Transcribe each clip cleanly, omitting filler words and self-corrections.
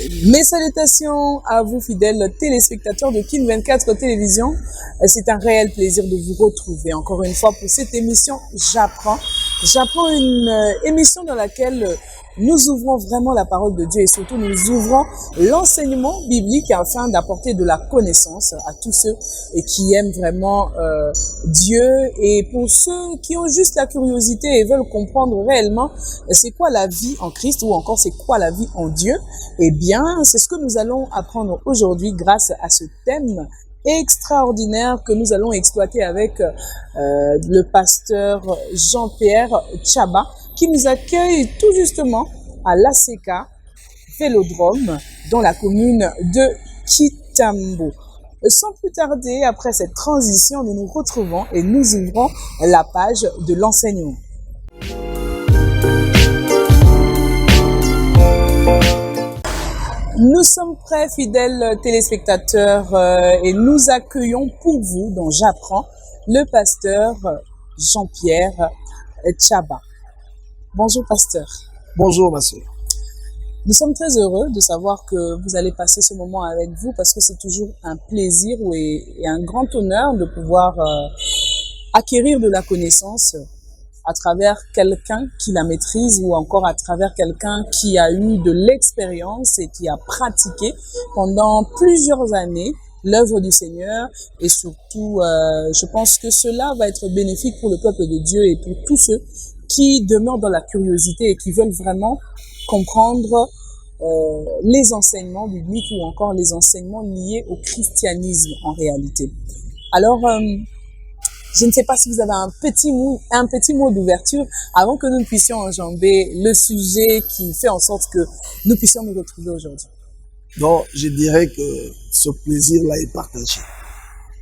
Mes salutations à vous, fidèles téléspectateurs de Kin 24 Télévision. C'est un réel plaisir de vous retrouver encore une fois pour cette émission J'apprends. J'apprends une émission dans laquelle nous ouvrons vraiment la parole de Dieu et surtout nous ouvrons l'enseignement biblique afin d'apporter de la connaissance à tous ceux qui aiment vraiment Dieu et pour ceux qui ont juste la curiosité et veulent comprendre réellement c'est quoi la vie en Christ ou encore c'est quoi la vie en Dieu. Eh bien, c'est ce que nous allons apprendre aujourd'hui grâce à ce thème extraordinaire que nous allons exploiter avec le pasteur Jean-Pierre Tchaba qui nous accueille tout justement à l'ACK Vélodrome dans la commune de Kitambo. Sans plus tarder, après cette transition, nous nous retrouvons et nous ouvrons la page de l'enseignement. Nous sommes prêts, fidèles téléspectateurs, et nous accueillons pour vous, dont j'apprends, le pasteur Jean-Pierre Tchaba. Bonjour, pasteur. Bonjour, ma sœur. Nous sommes très heureux de savoir que vous allez passer ce moment avec vous parce que c'est toujours un plaisir et un grand honneur de pouvoir acquérir de la connaissance à travers quelqu'un qui la maîtrise ou encore à travers quelqu'un qui a eu de l'expérience et qui a pratiqué pendant plusieurs années l'œuvre du Seigneur et surtout, je pense que cela va être bénéfique pour le peuple de Dieu et pour tous ceux qui demeurent dans la curiosité et qui veulent vraiment comprendre les enseignements bibliques ou encore les enseignements liés au christianisme en réalité. Alors, je ne sais pas si vous avez un petit mot d'ouverture avant que nous puissions enjamber le sujet qui fait en sorte que nous puissions nous retrouver aujourd'hui. Donc, je dirais que ce plaisir-là est partagé.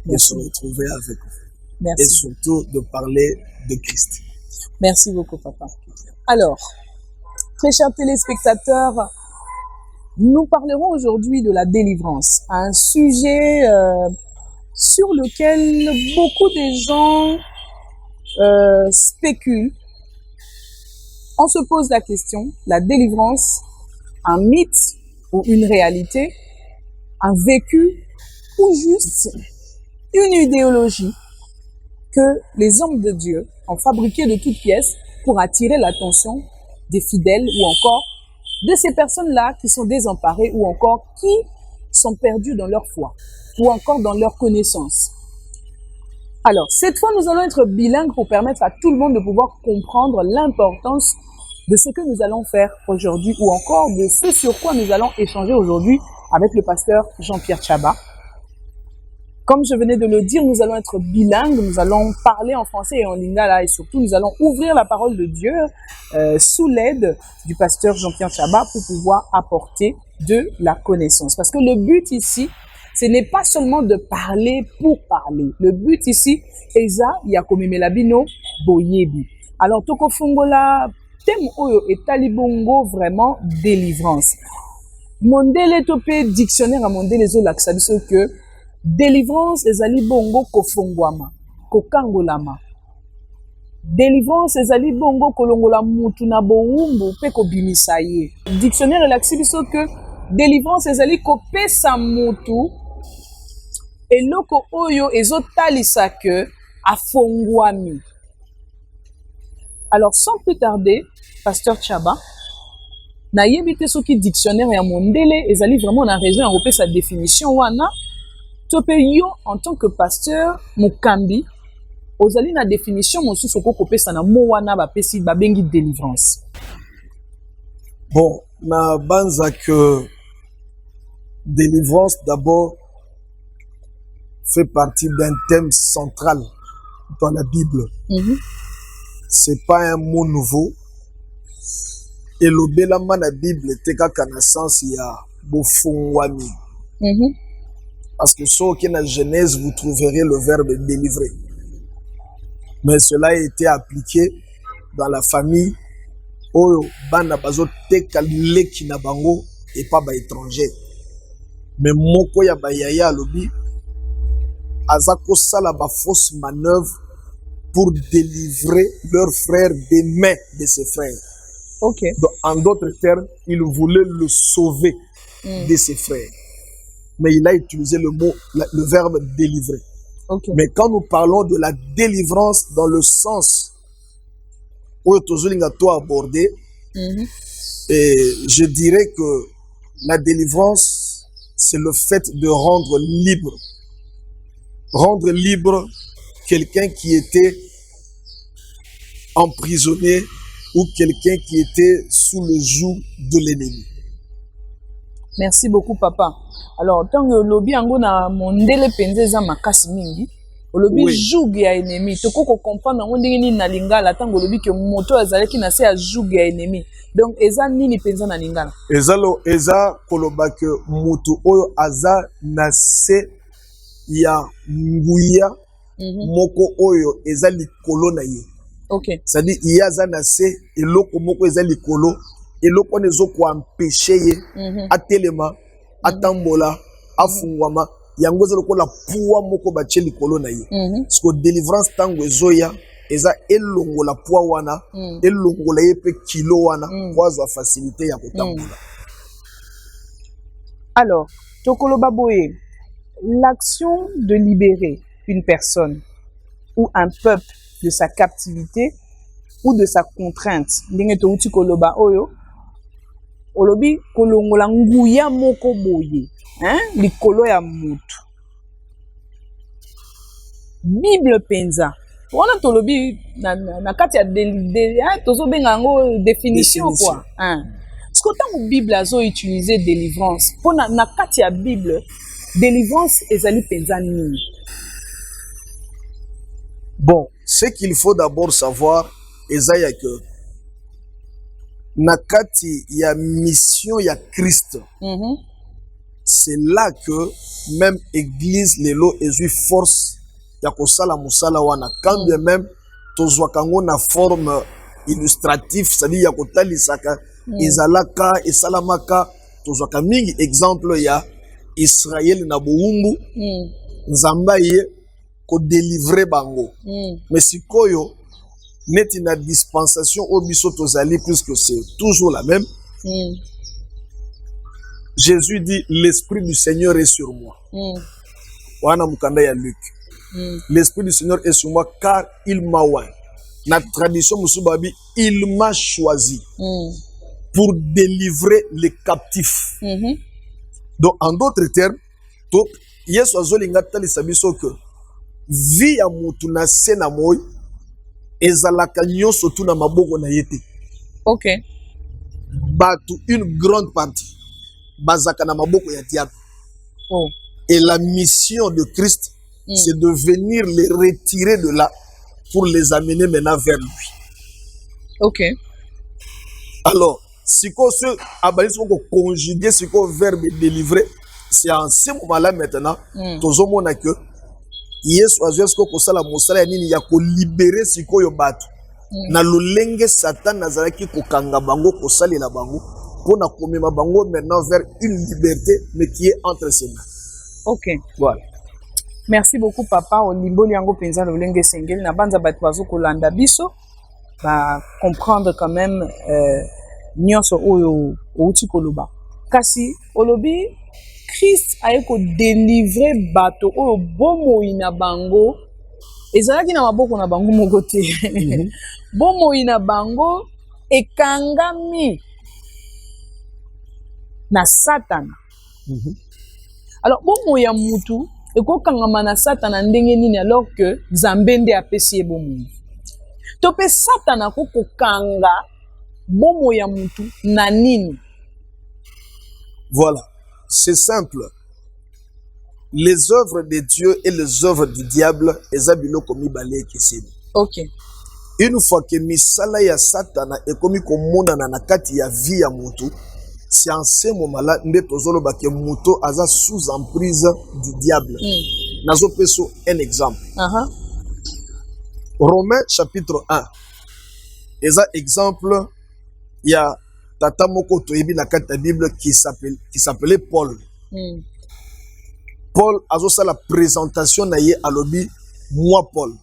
De se retrouver avec vous. Merci. Et surtout de parler de Christ. Merci beaucoup, papa. Alors, très chers téléspectateurs, nous parlerons aujourd'hui de la délivrance, un sujet sur lequel beaucoup de gens spéculent. On se pose la question, la délivrance, un mythe ou une réalité, un vécu ou juste une idéologie que les hommes de Dieu ont fabriqué de toutes pièces pour attirer l'attention des fidèles ou encore de ces personnes-là qui sont désemparées ou encore qui sont perdues dans leur foi ou encore dans leur connaissance. Alors, cette fois, nous allons être bilingues pour permettre à tout le monde de pouvoir comprendre l'importance de ce que nous allons faire aujourd'hui ou encore de ce sur quoi nous allons échanger aujourd'hui avec le pasteur Jean-Pierre Tchaba. Comme je venais de le dire, nous allons être bilingues, nous allons parler en français et en lingala et surtout nous allons ouvrir la parole de Dieu sous l'aide du pasteur Jean-Pierre Tchaba pour pouvoir apporter de la connaissance. Parce que le but ici, ce n'est pas seulement de parler pour parler. Le but ici, eza yakomemela bino boyebi. Alors toko fungola thème oyo etali bongo vraiment délivrance. Mondele topé dictionnaire à mondele zo laksa biso que délivrance ezali bongo kofungwama, kokangolama. Délivrance ezali bongo kolongola mutu na bowumbu pe kobimisa ye. Dictionnaire elakisi biso que délivrance ezali kopesa mutu eloko oyo ezotalisa que afongwami. Alors sans plus tarder, pasteur Tchaba, na yebite soki dictionnaire ya mondele ezali vraiment na raison ya kopesa définition wana. Tope yo en tant que pasteur mukambi ozali na définition mosusu okopesa na mo wana bapesi babengi délivrance. Bon, na banza que délivrance d'abord fait partie d'un thème central dans la Bible. C'est pas un mot nouveau. Et l'obélama na Bible était kaka na sens ya bofungwami. Parce que sur qui est la Genèse, vous trouverez le verbe délivrer. Mais cela a été appliqué dans la famille où bana bazo teka leki na bango et pas ba étranger. Mais moko ya ba yaya lobi azako sala ba fausse manœuvre pour délivrer leurs frères des mains de ses frères. Ok. Donc, en d'autres termes, il voulait le sauver de ses frères. Mais il a utilisé le verbe délivrer. Okay. Mais quand nous parlons de la délivrance dans le sens où Tozolinga toi abordé, et je dirais que la délivrance, c'est le fait de rendre libre. Rendre libre quelqu'un qui était emprisonné ou quelqu'un qui était sous le joug de l'ennemi. Merci beaucoup, papa. Alors, tant que lobby ango na mondele penze za makasi mingi, lobby joug ya ennemi. To ko comprendre ngo ndenge ni na lingala tant que lobby que moto azalaki na se ya joug ya ennemi. Donc eza nini penza na lingala? Eza koloba que moto oyo aza na se ya nguya moko oyo eza likolo na ye. Okay. C'est-à-dire il y a aza na se eloko moko eza likolo. Eloko nezo ko empêcher ye atelema atambola afungwama yango zelo ko la pouwa moko bache likolo na ye. Parce que délivrance tango ezoya eza elongola pouwa wana elongola ye pe kilo wana kwa zo facilité ya kotambola. Alors, tokolo baboye, l'action de libérer une personne ou un peuple de sa captivité ou de sa contrainte, ndenge to uti koloba oyo olobi kolongola nguya moko boye, likolo ya mutu. Bible penza. Wana tolobi na kati ya tozo benga ngo définition quoi. Parce que tant Bible azo utiliser délivrance, pour na kati ya Bible, délivrance ezali penza nini? Bon, ce qu'il faut d'abord savoir, ezaya que nakati ya mission ya Christ. C'est là que même église lelo ezui force ya kosala musala wana quand bien même tozwakango na forme illustrative, c'est-à-dire ya kotalisaka ezalaka esalamaka tozwaka mingi exemple ya Israël na bowumbu nzamba ye ko délivrer bango. Mais sikoyo neti na dispensation au biso tozali puisque c'est toujours la même. Jésus dit l'esprit du Seigneur est sur moi. Wana mukanda ya Luc. L'esprit du Seigneur est sur moi car il m'a oint. Na tradition musubabi il m'a choisi pour délivrer les captifs. Donc en d'autres termes, to yesu azolinga talisa biso que vie ya mutu na se na moi ezalaka nyonso tu na maboko na yete. OK. Batu une grande partie bazaka na maboko ya diable. Oh. Et la mission de Christ, c'est de venir les retirer de là pour les amener maintenant vers lui. OK. Alors, si on se abalise pour conjuguer ce qu'on verbe délivrer, c'est en ce moment-là maintenant, tout monde a que Yesu azuesko kosala mosala ya nini ya ko libérer sikoyo batu. Na lolenge Satan nazalaki kokanga bango kosalela bango pona komema bango maintenant vers une liberté mais qui est entre ses mains. OK. Voilà. Merci beaucoup papa olimboli yango penza lolenge sengeli na banza batu bazo kolanda biso ba comprendre quand même nyonso oyo outi koloba. Kasi olobi Christ a ko délivrer bato oyo bomoi na bango ezalaki na maboko na bango moko te. Bomoi na bango ekangami na Satan. Alors bomoi ya mutu ekokangama na Satan ndenge nini alors que Nzambe nde apesi bomoi. To pe Satan akokanga bomoi ya mutu na nini? Voilà. C'est simple. Les œuvres de Dieu et les œuvres du diable, ezabilo komi balé keseni. OK. Une fois que misala ya Satana est komi komona na nakati ya vie ya mutu, c'est en ce moment-là nde tozolo ba ke mutu aza sous emprise du diable. Nazo peso un exemple. Romains chapitre 1. Eza exemple ya tata moko toyebi na kati ya Bible qui s'appelait Paul. Paul a la présentation na ye alobi moi Paul,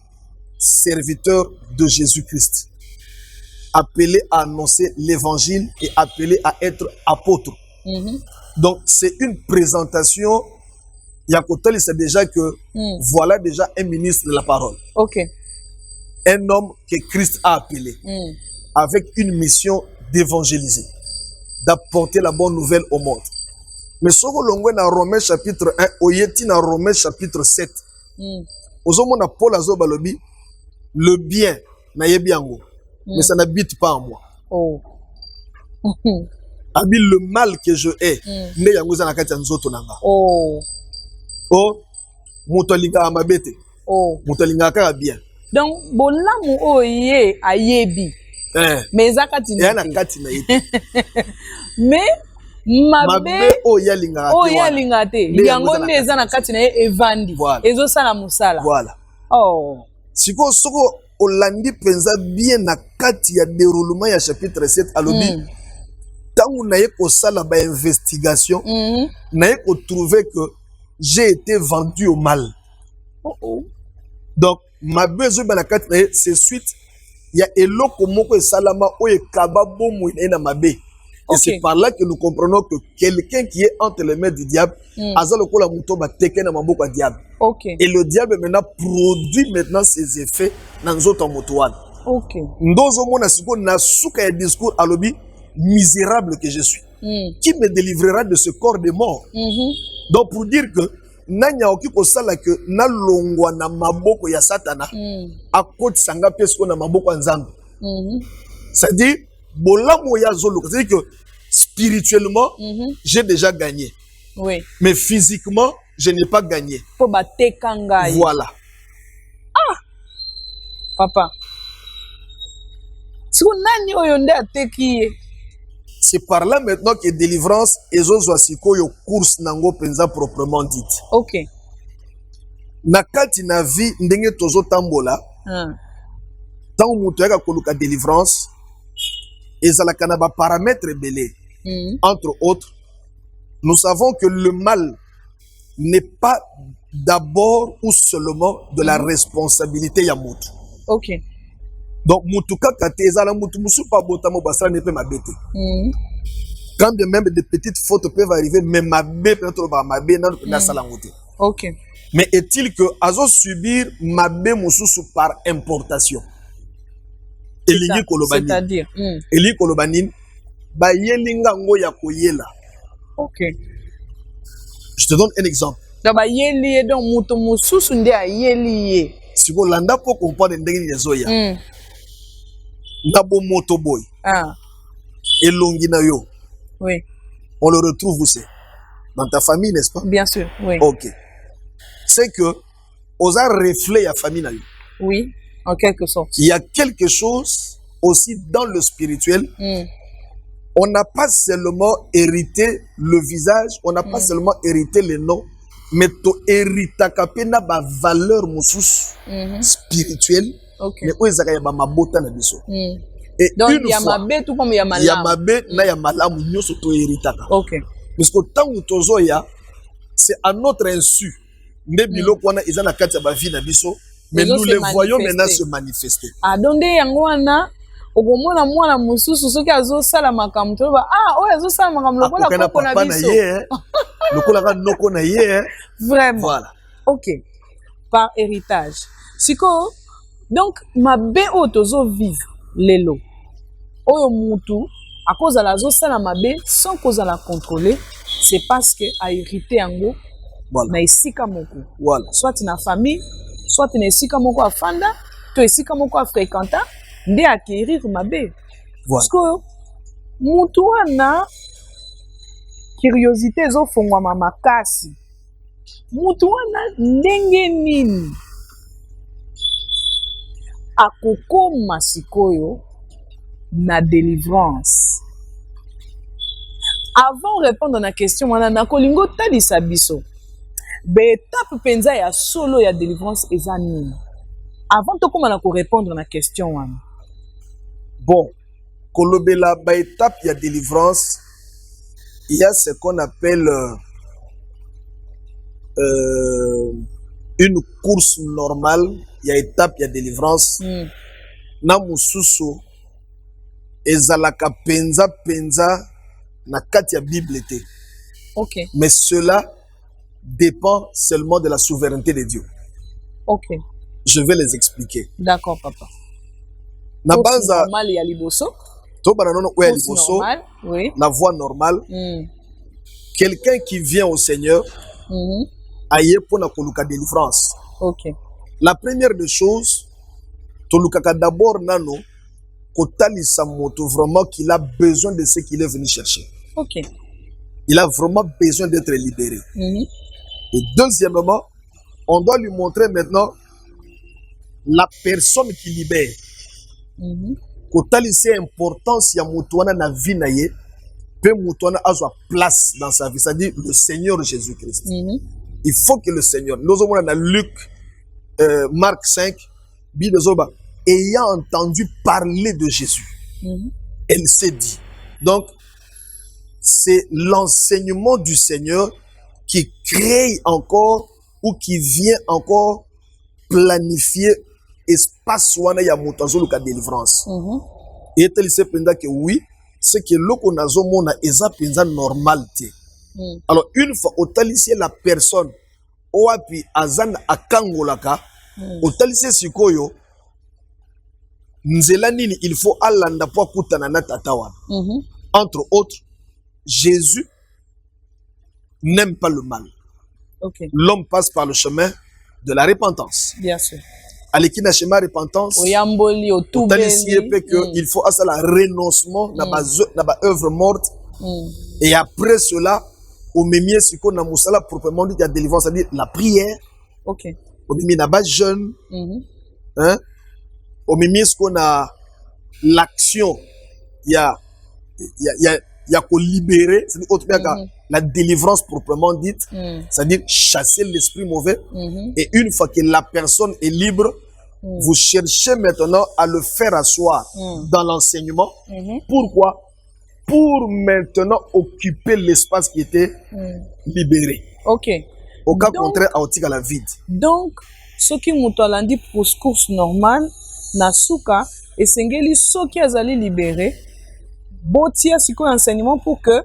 serviteur de Jésus-Christ, appelé à annoncer l'évangile et appelé à être apôtre. Donc, c'est une présentation. Yakotel, c'est déjà que voilà déjà un ministre de la parole. Ok. Un homme que Christ a appelé avec une mission d'évangéliser, d'apporter la bonne nouvelle au monde. Mais ce que l'on voit dans Romains chapitre 1, oyeti dans Romains chapitre 7, ozomona Paul azobalobi, le bien, na yebiango, mais ça n'habite pas en moi. Oh. Abi le mal que je hais, ne yango za na kati ya nzoto nanga. Oh. Oh, motolinga amabete. Oh. Motolinga kaka bien. Donc, bolamu oye ayebi. Mais ezakati na na kati na yete. Mais mabe oya linga te. Oya linga te. Yango nde eza na kati na ye evandi. Ezo sala musala. Voilà. Oh. Siko soko olandi penza bien na kati ya déroulement ya chapitre 7 alobi. Tangu na ye ko sala ba investigation, na ye ko trouver que j'ai été vendu au mal. Donc ma besoin na kati na ye c'est suite il y a eloko moko esalama oye kaba bomo ina mabe. Et c'est par là que nous comprenons que quelqu'un qui est entre les mains du diable, azalokola muto ba teke na maboko diable. Et le diable maintenant produit maintenant ses effets dans notre motoane. OK. Ndozo mona siko na suka ya discours alobi misérable que je suis. Qui me délivrera de ce corps de mort? Donc pour dire que nanya oki kosala que na longwa na maboko ya satana akoti sanga pesko na maboko ya nzambe. C'est-à-dire bolamo ya zolo, c'est-à-dire que spirituellement j'ai déjà gagné. Oui. Mais physiquement je n'ai pas gagné. Po batekanga. Voilà. Ah. Papa. Si nani oyo nde ateki. C'est par là maintenant que délivrance ezozwa sikoyo course nango penza proprement dite. OK. Na kati na vie ndenge tozo tambola. Tant muto yaka koluka délivrance ezalaka na ba paramètres belé. Entre autres, nous savons que le mal n'est pas d'abord ou seulement de la responsabilité ya mutu. OK. Donc mutu kaka te ezala mutu musu pa botamo basala ne pe mabete. Quand bien même des petites fautes peuvent arriver, mais mabé peut-être ba mabé na na sala ngote. OK. Mais est-il que azo subir mabé mususu par importation? Elingi kolobani. C'est-à-dire Elingi kolobani ba yelinga ngo ya koyela. OK. Je te donne un exemple. Donc ba yeli donc mutu mususu nde ayeli. Si vous landa pour comprendre ndenge yezoya. Nabo moto boy. Elongi na yo. Oui. On le retrouve où c'est? Dans ta famille, n'est-ce pas? Bien sûr, oui. OK. C'est que aux a reflet ya famille na yo. Oui, en quelque sorte. Il y a quelque chose aussi dans le spirituel. On n'a pas seulement hérité le visage, on n'a pas seulement hérité les noms, mais to hérita kapena ba valeur musus spirituelle. Okay. Mais oezaka ya ba mabota na biso. Et donc une ya fois, mabe tout comme ya malamu. Ya mabe na ya malamu nyoso to héritaka. OK. Parce que tant tozo ya c'est à notre insu. Nde biloko wana eza na kati ya ba vie na biso, mais nous les voyons maintenant se manifester. Ah donde yango wana okomona mwana mususu soki azosala makambo to ba oyo azosala makambo lokola koko na biso. Lokola ka noko na ye. Vraiment. Voilà. OK. Par héritage. Siko donc mabe oyo tozo vivre lelo. Oyo mutu à cause de la azosala mabe sans cause la contrôler, c'est parce que a hérité yango. Voilà. Na esika moko. Voilà. Soit na famille, soit na esika moko afanda, to esika moko afréquenta, nde acquérir mabe. Voilà. Parce que mutu wana curiosité ezofongwama makasi. Mutu wana ndenge nini akokoma sikoyo na délivrance. Avant de répondre à la question, wana na kolingo talisa biso. Étape penza ya solo ya délivrance eza nini? Avant de comment répondre à la question wana. Bon, kolobela ba étape ya délivrance, il y a ce qu'on appelle une course normale, il y a étape ya délivrance. Na mususu ezalaka penza na kati ya Bible te. Ok. Mais cela dépend seulement de la souveraineté de Dieu. Ok. Je vais les expliquer. D'accord, papa. Na Course banza normale ya liboso. to bananono oya Course liboso, normale. Oui. la voie normale. Mm. Quelqu'un qui vient au Seigneur Mhm. aye pona koluka délivrance. Ok. La première des choses, tolukaka d'abord nano kotalisa moto vraiment qu'il a besoin de ce qu'il est venu chercher. Ok. Il a vraiment besoin d'être libéré. Mhm. Et deuxièmement, on doit lui montrer maintenant la personne qui libère. Mhm. Kotalisa importance ya moto wana na vie na ye, pe moto wana azwa place dans sa vie, c'est-à-dire le Seigneur Jésus-Christ. Mhm. Il faut que le Seigneur, nous avons dans Luc, Marc 5, Bidozoba, ayant entendu parler de Jésus, Mhm. elle s'est dit. Donc, c'est l'enseignement du Seigneur qui crée encore ou qui vient encore planifier espace wana ya motazo luka délivrance. Mhm. Et tel se penda que oui, c'est que loko nazo mona eza penza normalité. Mm. Alors une fois otalisie la personne oapi azana akangolaka, otalisie sikoyo nzela nini il faut alanda po akutana na tata wana. Mhm. Entre autres, Jésus n'aime pas le mal. Ok. L'homme passe par le chemin de la repentance. Bien sûr. Aleki na chemin repentance, Oyamboli otalisie otubeli. pe que il faut asa la renoncement na ba œuvre morte. Et après cela, au memie siko na musala proprement dit la délivrance, c'est-à-dire la prière. Ok. Au memie na ba jeûne, Mhm. hein? Au memie siko na l'action, il y a qu'on libérer, c'est-à-dire autre la délivrance proprement dite, c'est-à-dire chasser l'esprit mauvais. Mhm. Et une fois que la personne est libre, vous cherchez maintenant à le faire asseoir dans l'enseignement. Mhm. Pourquoi? Pour maintenant occuper l'espace qui était libéré. Ok. Au cas Donc- contraire, à la vide. Donc, soki moto alandi pour course normale na suka esengeli soki azali libéré botia sikoyo enseignement pour que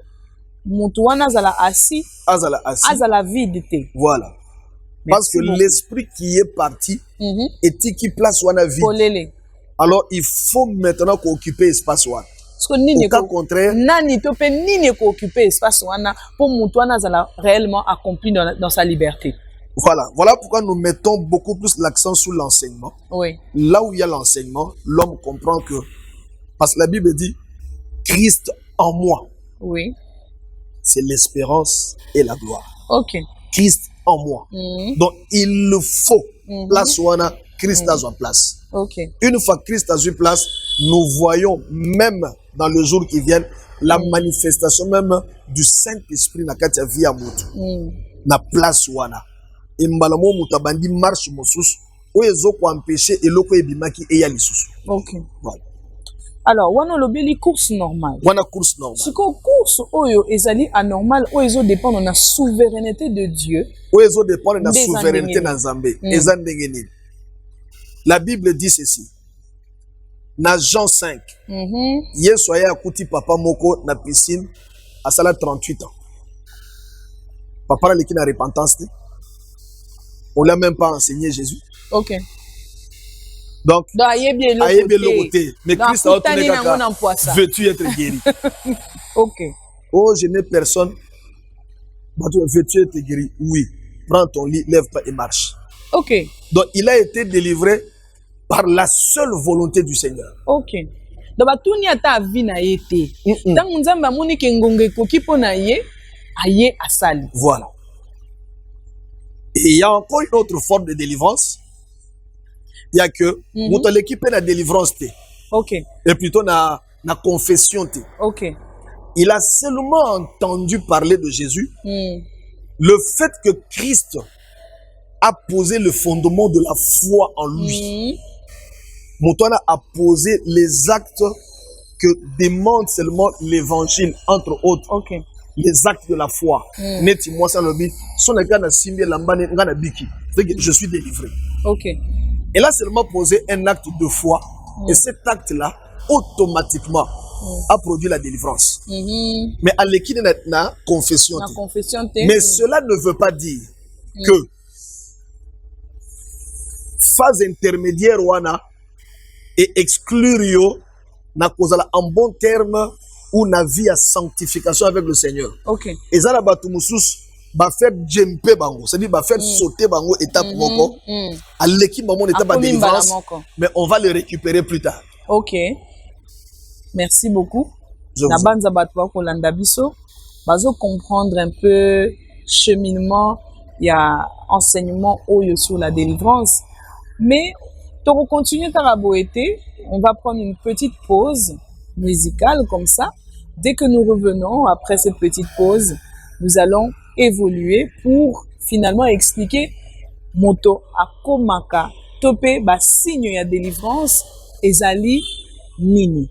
moto wana azala assis Azala assis. azala vide te. Voilà. Parce Merci que beaucoup. l'esprit qui est parti Mhm. et qui place wana vide. Polele. Alors il faut maintenant occuper l'espace wana. Parce que nini Au cas ko contraire, nani to pe nini ko occuper espace wana pour moto wana azala réellement accompli dans sa liberté. voilà pourquoi nous mettons beaucoup plus l'accent sur l'enseignement. Oui. Là où il y a l'enseignement, l'homme comprend que, parce que la Bible dit, Christ en moi, Oui. c'est l'espérance et la gloire. Ok. Christ en moi. Mhm. Donc il le faut, place wana, Christ a sa place. Ok. Une fois Christ a su place, nous voyons même dans le jour qui vient la manifestation même du Saint-Esprit na kati ya vie ya mutu. Na place wana. Et mbalamo mutabandi marche mosusu oyezo ko empêcher eloko ebimaki eya lisusu. Ok. Voilà. Alors, wana lobeli course normale. Wana course normale. Siko course oyo ezali anormal oyo ezo dépendre na souveraineté de Dieu. Oyezo dépendre na Nde eza souveraineté ndenge na Nzambe. Eza ndenge nini? La Bible dit ceci. Na Jean 5. Yesu aya akuti papa moko na piscine asala 38 ans. Papa na leki na repentance te. On l'a même pas enseigné Jésus. Ok. Donc, ayebi ayebi eloko te. Mais Donc, Christ a akutani nango na mpoasa. veux-tu être guéri? Ok. Oh, je n'ai personne. Veux-tu être guéri? Oui. Prends ton lit, lève-toi et marche. Ok. Donc, il a été délivré par la seule volonté du Seigneur. Ok. Donc batuni ata avi na ye te. Tango Nzambe amoni ke ngonga ekoki mpo na ye, aye asali. Voilà. Et il y a encore une autre forme de délivrance. Il y a que, moto l'équipe na délivrance te. Ok. Et plutôt na confession te. Ok. Il a seulement entendu parler de Jésus. Le fait que Christ a posé le fondement de la foi en lui. Moutouana a posé les actes que demande seulement l'évangile, entre autres. Ok. Les actes de la foi. Neti moi ça le dit. Son na simbi lambane ngana biki. C'est que je suis délivré. Ok. Elle a seulement posé un acte de foi. Et cet acte-là, automatiquement, a produit la délivrance. Mais à l'équilibre na confession. Mais cela ne veut pas dire que phase intermédiaire wana et exclure yo na kozala en bon terme ou na vie à sanctification avec le Seigneur. OK. Et ça la batu musus ba faire jumper bango, c'est-à-dire ba faire sauter bango étape moko. À l'équipe mon étape de délivrance, mais on va le récupérer plus tard. OK. Merci beaucoup. Na banza batu ba kolanda biso, bazo comprendre un peu cheminement, il y a enseignement oyo sur la délivrance. Mais pour continuer à la beauté, on va prendre une petite pause musicale comme ça. Dès que nous revenons après cette petite pause, nous allons évoluer pour finalement expliquer moto akomaka topé ba signe ya délivrance ezali nini.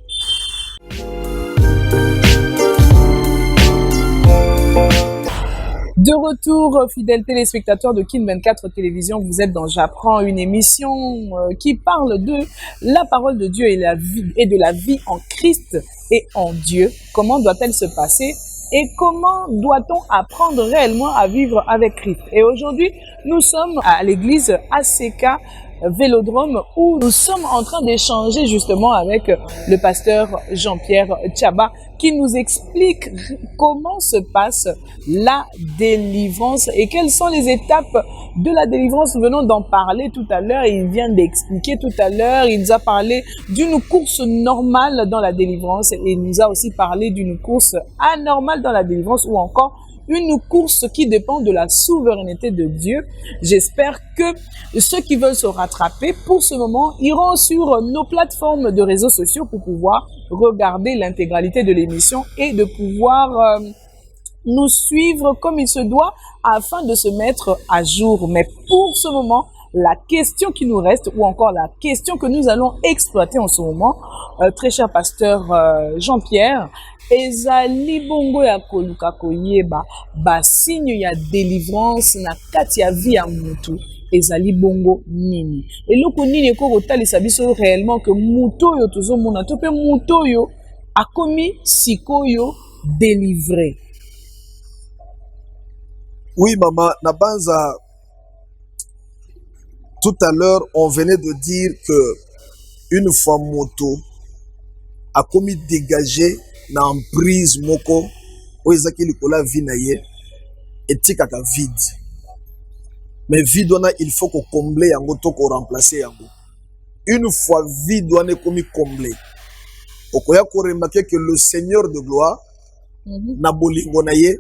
De retour, fidèles téléspectateurs de Kin 24 Télévision, vous êtes dans J'apprends, une émission qui parle de la parole de Dieu et de la vie en Christ et en Dieu. Comment doit-elle se passer et comment doit-on apprendre réellement à vivre avec Christ? Et aujourd'hui, nous sommes à l'église ACK Vélodrome où nous sommes en train d'échanger justement avec le pasteur Jean-Pierre Tchaba qui nous explique comment se passe la délivrance et quelles sont les étapes de la délivrance. Nous venons d'en parler tout à l'heure, il vient d'expliquer tout à l'heure, il nous a parlé d'une course normale dans la délivrance et il nous a aussi parlé d'une course anormale dans la délivrance ou encore une course qui dépend de la souveraineté de Dieu. J'espère que ceux qui veulent se rattraper pour ce moment iront sur nos plateformes de réseaux sociaux pour pouvoir regarder l'intégralité de l'émission et de pouvoir nous suivre comme il se doit afin de se mettre à jour. Mais pour ce moment, la question qui nous reste ou encore la question que nous allons exploiter en ce moment, très cher pasteur Jean-Pierre, ezali bongo ya koluka koyeba ba signe ya délivrance na kati ya vie ya mutu ezali bongo nini eloko nini ko kotalisa biso réellement que mutu oyo tozomona to pe mutu oyo akomi sikoyo délivré. Oui maman, na banza tout à l'heure on venait de dire que une fois moto a commis dégagé na emprise moko oyo ezaki likola vie na ye etikaka vide, mais vide wana il faut ko combler yango to ko remplacer yango. Une fois vide wana ekomi comblé, okoya ko remarquer que le Seigneur de gloire na bolingo na ye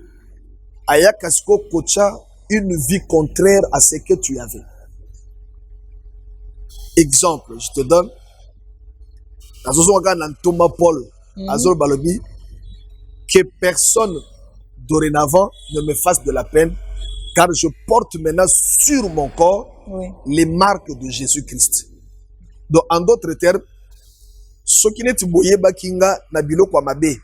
ayaka siko kocha une vie contraire à ce que tu avais. Exemple, je te donne Thomas Paul Azol Balobi, que personne dorénavant ne me fasse de la peine, car je porte maintenant sur mon corps les marques de Jésus-Christ. Donc, en d'autres termes, ce qui n'est pas kinga na biloko mabe.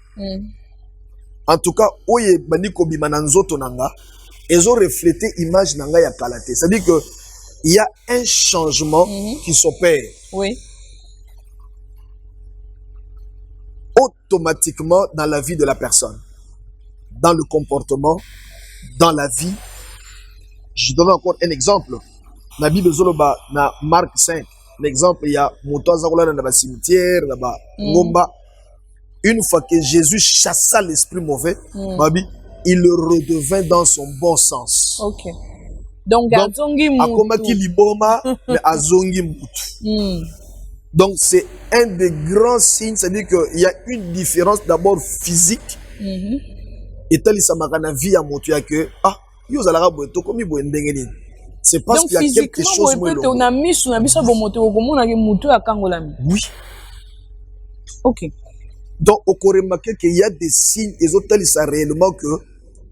En tout cas, oye baniko bimananzoto nanga, ils ont reflété image nanga ya kalate. C'est-à-dire que il y a un changement qui s'opère. Oui. Automatiquement dans la vie de la personne, dans le comportement, dans la vie. Je donne encore un exemple. La Bible Zoloba, na Marc 5, l'exemple, il y a Moutazakola dans le cimetière, là-bas, Ngomba. Une fois que Jésus chassa l'esprit mauvais, il le redevint dans son bon sens. Ok. Donc Akomaki liboma, mais azongi mutu. Donc, c'est un des grands signes, c'est-à-dire qu'il y a une différence d'abord physique. Et tel la vie à montrer que, c'est parce qu'il y a quelque chose. Oui. Ok. Donc, on peut remarquer qu'il y a des signes, et autres, ça réellement que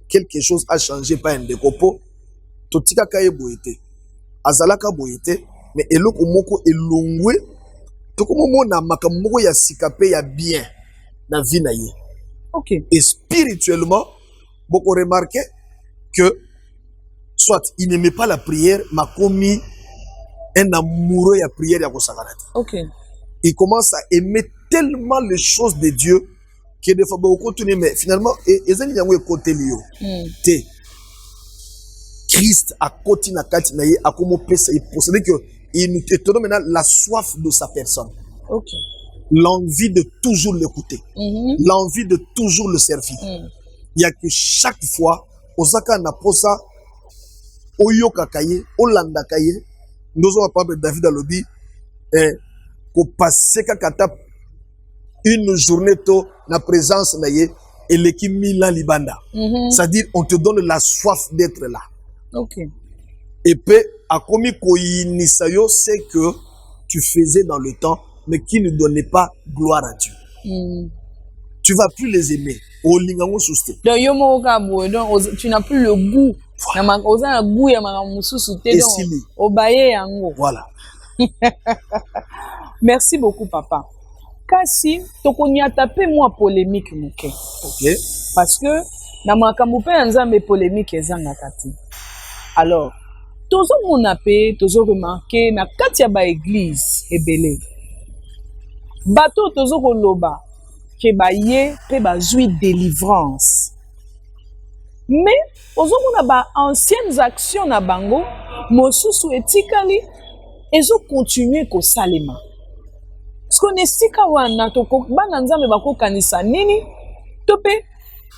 quelque chose a changé par un décopo. Totika kaye boyete. Azalaka boyete, mais eloko moko elongwe. Ya sikape ya bien na vie na ye. Okay. Et spirituellement, beaucoup remarqué que soit il n'aimait pas la prière, m'a commis un amoureux à prière ya kosakanate. Okay. Il commence à aimer tellement les choses de Dieu que des fois beaucoup tourner mais finalement ezali yango côté lio te Christ a côté na kati na ye a comme pesa il possédait que il nous te donne maintenant la soif de sa personne. OK. L'envie de toujours l'écouter. L'envie de toujours le servir. Il y a que chaque fois osaka na posa oyoka kaye olanda kaye nous on va parler de David alobi ko passer kata une journée to na présence na ye et l'équipe Milan Libanda. C'est-à-dire on te donne la soif d'être là. OK. Et puis a commis koinisayo c'est que tu faisais dans le temps mais qui ne donnait pas gloire à Dieu. Tu vas plus les aimer. Olingango souste. Donc yomo okabo donc tu n'as plus le goût. Na makoza goût ya makamususu te donc obaye yango. Voilà. Merci beaucoup papa. Kasi tokonya taper moi polémique moke. OK. Parce que na makambo pe nzambe polémique ezanga kati. Alors tozo mona pe tozo remarquer na kati ya ba église ebele. Bato tozo koloba ke ba ye pe ba zui délivrance. Mais ozo mona ba anciennes actions na bango mosusu etikali ezo continuer ko salema. Parce qu'on est sika wana toko bana nzambe bakokanisa nini to pe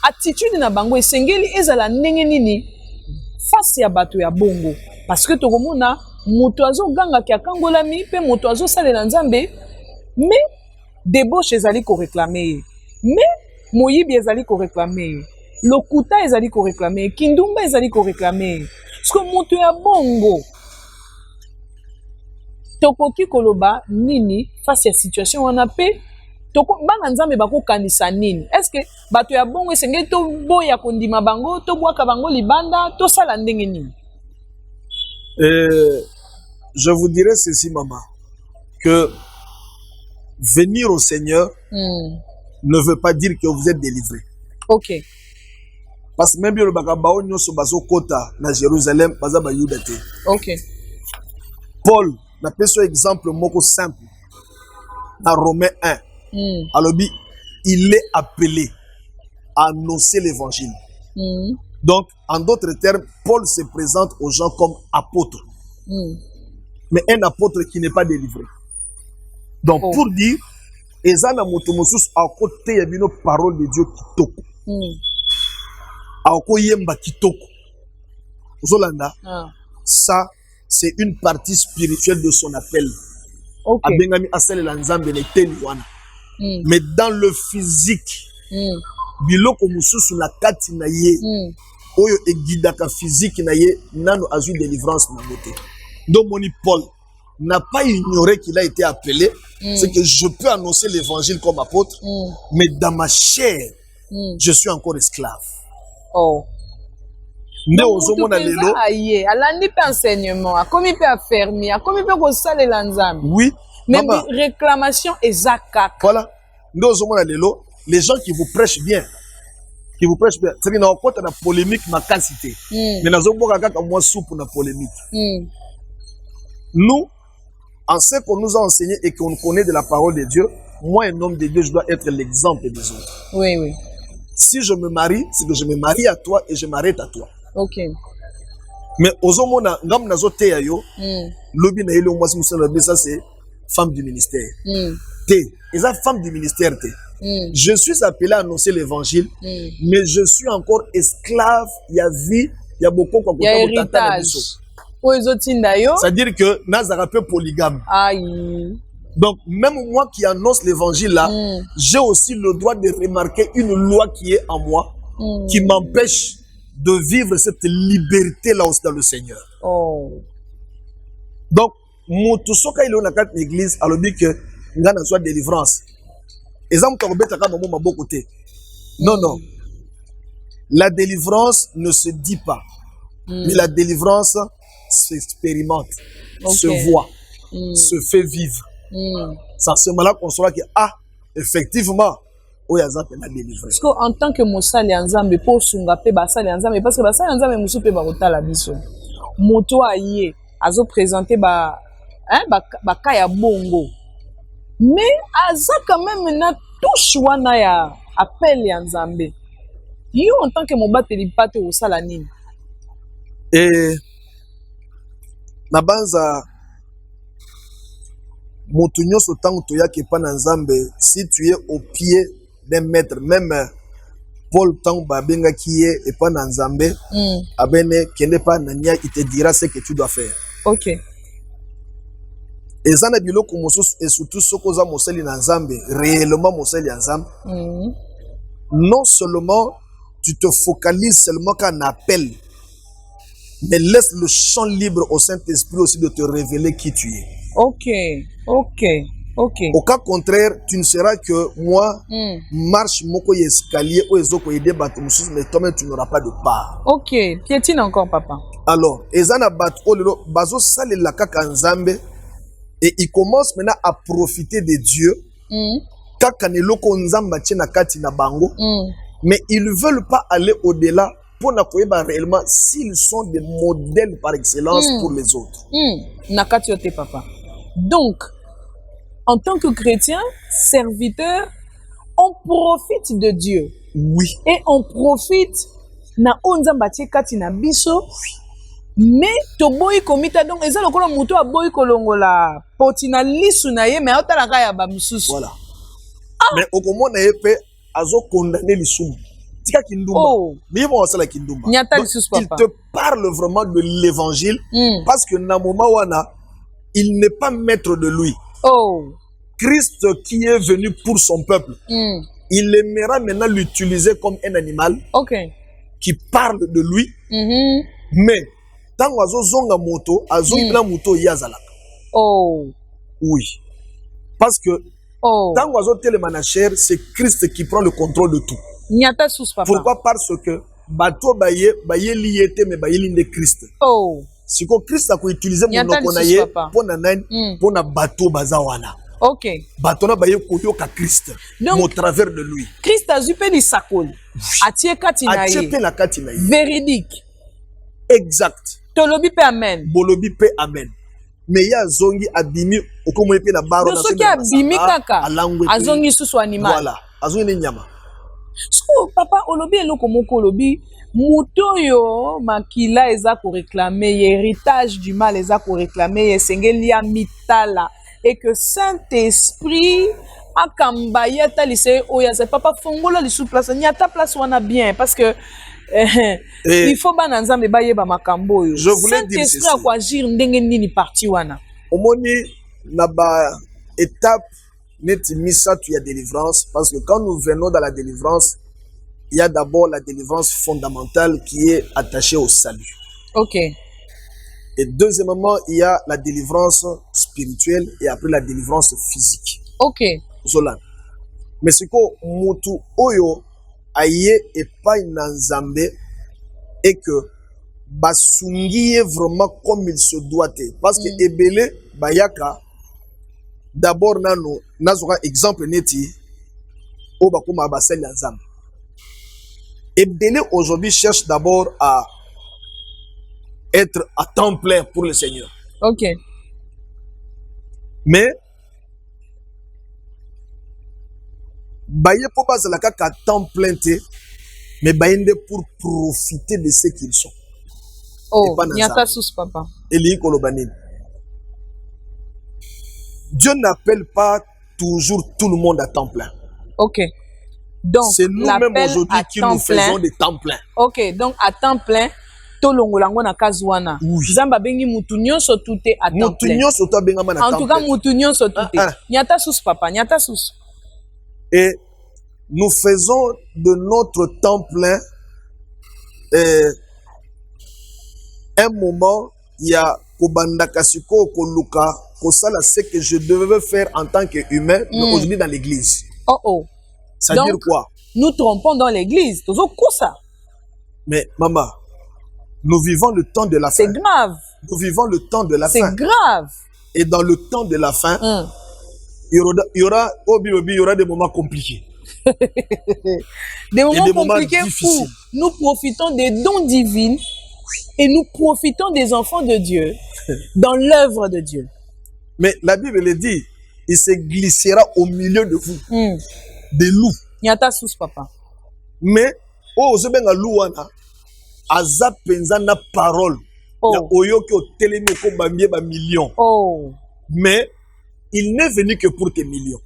attitude na bango esengeli ezala ndenge nini face ya bato ya bongo. Parce que tokomona moto azoganga ki akangolami pe moto azosalela nzambe mais débauche ezali ko réclamer mais moyibi ezali ko réclamer lokuta ezali ko réclamer kindumba ezali ko réclamer parce que moto ya bongo tokoki koloba nini face ya situation wana pe toko bana nzambe bakokanisa nini est-ce que bato ya bongo esengeli to boya kondima bango to bwaka bango libanda to sala ndenge nini? Je vous dirais ceci maman que venir au Seigneur ne veut pas dire que vous êtes délivré. OK. Parce que même le bakabao nyoso bazo kota na Jérusalem baza ba Yuda te. OK. Paul n'a pas ce exemple moko simple dans Romains 1. Alors il est appelé à annoncer l'évangile. Donc en d'autres termes, Paul se présente aux gens comme apôtre. Mais un apôtre qui n'est pas délivré. Donc pour dire ezana moto mosusu akote ya bino parole de Dieu kitoko. Akoyemba kitoko. Zolanda. Ça c'est une partie spirituelle de son appel. Abengami asalela nzambe ne teni wana. Mais dans le physique, biloko mususu na kati na ye, oyo egidaka physique na ye, nano azu délivrance na moté. Donc moni Paul n'a pas ignoré qu'il a été appelé, c'est que je peux annoncer l'évangile comme apôtre, mais dans ma chair, je suis encore esclave. Mais alandi pe enseignement, akomi pe affermi, akomi pe kosalela nzambe. Oui. Même réclamation ezaka. Voilà. Les gens qui vous prêchent bien, c'est qu'il y a encore une polémique ma quantité. Mais nous avons encore moins soupe pour la polémique. Nous, en ce qu'on nous a enseigné et qu'on connaît de la parole de Dieu, moi, un homme de Dieu, je dois être l'exemple des autres. Oui, oui. Si je me marie, c'est que je me marie à toi et je m'arrête à toi. OK. Mais aux hommes, ngam nazo te yo, lobi na yelo mwasi musala ça c'est femme du ministère. Te, et ça femme du ministère te. Je suis appelé à annoncer l'évangile, mais je suis encore esclave, il y a vie, il y a beaucoup quoi. Il y a héritage. C'est-à-dire que Nazara peu polygame. Aïe. Donc même moi qui annonce l'évangile là, j'ai aussi le droit de remarquer une loi qui est en moi, qui m'empêche de vivre cette liberté là aussi dans le Seigneur. Donc Motusoka il est dans l'église, alors dit que ngana soit délivrance. Exemple tokobeta ka maman mabo côté. Non non. La délivrance ne se dit pas. Mais la délivrance s'expérimente, se voit, se fait vivre. Ça c'est malade qu'on saura que effectivement la délivrance. Parce qu'en tant que mosali nzambe po sunga pe basali nzambe parce que basali nzambe musu pe ba kotala biso. Moto aye azo présenter ba kaya bongo. Mais aza quand même na touche wana appel ya Nzambe. Yo en tant que mobateli pate osala nini? Et na banza moto nyonso tango toyaki epa na Nzambe, si tu es au pied d'un maître, même Paul tango babengaki ye epa na Nzambe, abene kende pa nania, il te dira ce que tu dois faire. Ok. Eza na biloko mosusu et surtout soko za mosali na Nzambe, réellement mosali ya Nzambe. Non seulement tu te focalises seulement qu'un appel, mais laisse le champ libre au Saint-Esprit aussi de te révéler qui tu es. Ok, ok, ok. Au cas contraire, tu ne seras que moi, marche moko escalier ou ezoko aider bato mususu, mais toi-même tu n'auras pas de part. Ok, piétine encore papa. Alors, ezana bato olelo bazo salela kaka Nzambe et il commence maintenant à profiter de Dieu. Kaka neloko Nzamba tshena kati na bango. Mais ils ne veulent pas aller au-delà pour n'akoyeba réellement s'ils sont des modèles par excellence pour les autres. Nakati yote papa. Donc, en tant que chrétien, serviteur, on profite de Dieu. Oui. Et on profite na onzamba tie kati na biso. Mais to boyi komita donc eza lokola muto aboyi kolongola potina lisu na ye mais otala kaya ba mususu. Voilà. Mais au komona yepe azo condamner l'isumu. Tika kindumba. Mais ils vont aussi la kindumba. Il te parle vraiment de l'évangile parce que na moment wana il n'est pas maître de lui. Christ qui est venu pour son peuple. Il aimera maintenant l'utiliser comme un animal qui parle de lui. Mais tant azo zonga moto, azo ina moto yazalaka. Oui. Parce que tant oiseau télémanacher, c'est Christ qui prend le contrôle de tout. Pourquoi? Parce que bateau baye liété mais baye l'inde Christ. Si Christ a utilisé mon okonaye pour na nine pour na bateau bazawana. Ok. Bateau na baye koyoka Christ. Au travers de lui. Christ a zupe li sakoli. Atie katina ye. Atie la katina ye. Véridique. Exact. Tolobi pe amen. Bolobi pe amen. Mais ya zongi abimi okomo epe na baro na soki abimi kaka azongi susu animal. Voilà, azongi ne nyama. So papa olobi eloko moko olobi muto yo makila eza ko réclamer héritage du mal eza ko réclamer esengeli ya mitala et que Saint-Esprit akamba yata lise oya c'est papa fongola li sous place ni ata place wana bien parce que il faut ba nzambe ba yeba makambo yo. Je voulais dire ceci. Saint-Esprit a agir ndenge nini parti wana. Omoni na ba étape neti misa tu y a délivrance parce que quand nous venons dans la délivrance, il y a d'abord la délivrance fondamentale qui est attachée au salut. OK. Et deuxièmement, il y a la délivrance spirituelle et après la délivrance physique. OK. Zola. Mais c'est que mutu oyo aye epai na Nzambe et que basungiye vraiment comme il se doit. Parce que ebele bayaka d'abord nano nazoka exemple neti o bakoma basel ya Nzambe. Ebele aujourd'hui cherche d'abord à être à temps plein pour le Seigneur. OK. Mais baye po bazala kaka temps plein te mais bainde pour profiter de ce qu'ils sont. Nyata sous papa. Eli kolobanini. Dieu n'appelle pas toujours tout le monde à temps plein. OK. Donc c'est nous-mêmes aujourd'hui qui nous faisons des temps plein. OK, donc à temps plein tolongolango na kazwana. Nzamba bengi mutu nyonso tuté à temps plein. Mutu nyonso to bengama na temps plein. En tout cas mutu nyonso tuté. Nyata sous papa, nyata sous. Et nous faisons de notre temps plein un moment, il y a Kobanda Kasiko, Koluka, Kosala, ce que je devais faire en tant qu'humain, mais aujourd'hui dans l'église. Ça veut dire quoi? Nous trompons dans l'église. Mais maman, nous vivons le temps de la fin. C'est grave. Nous vivons le temps de la fin. C'est grave. Et dans le temps de la fin, il y aura des moments compliqués. Des moments compliqués où nous profitons des dons divins et nous profitons des enfants de Dieu dans l'œuvre de Dieu. Mais la Bible le dit, il se glissera au milieu de vous, des loups. Nyata sous papa. Mais ozobenga luwana aza penza na parole. Ya oyoki otelemi ko bambie ba millions. Mais il n'est venu que pour tes millions.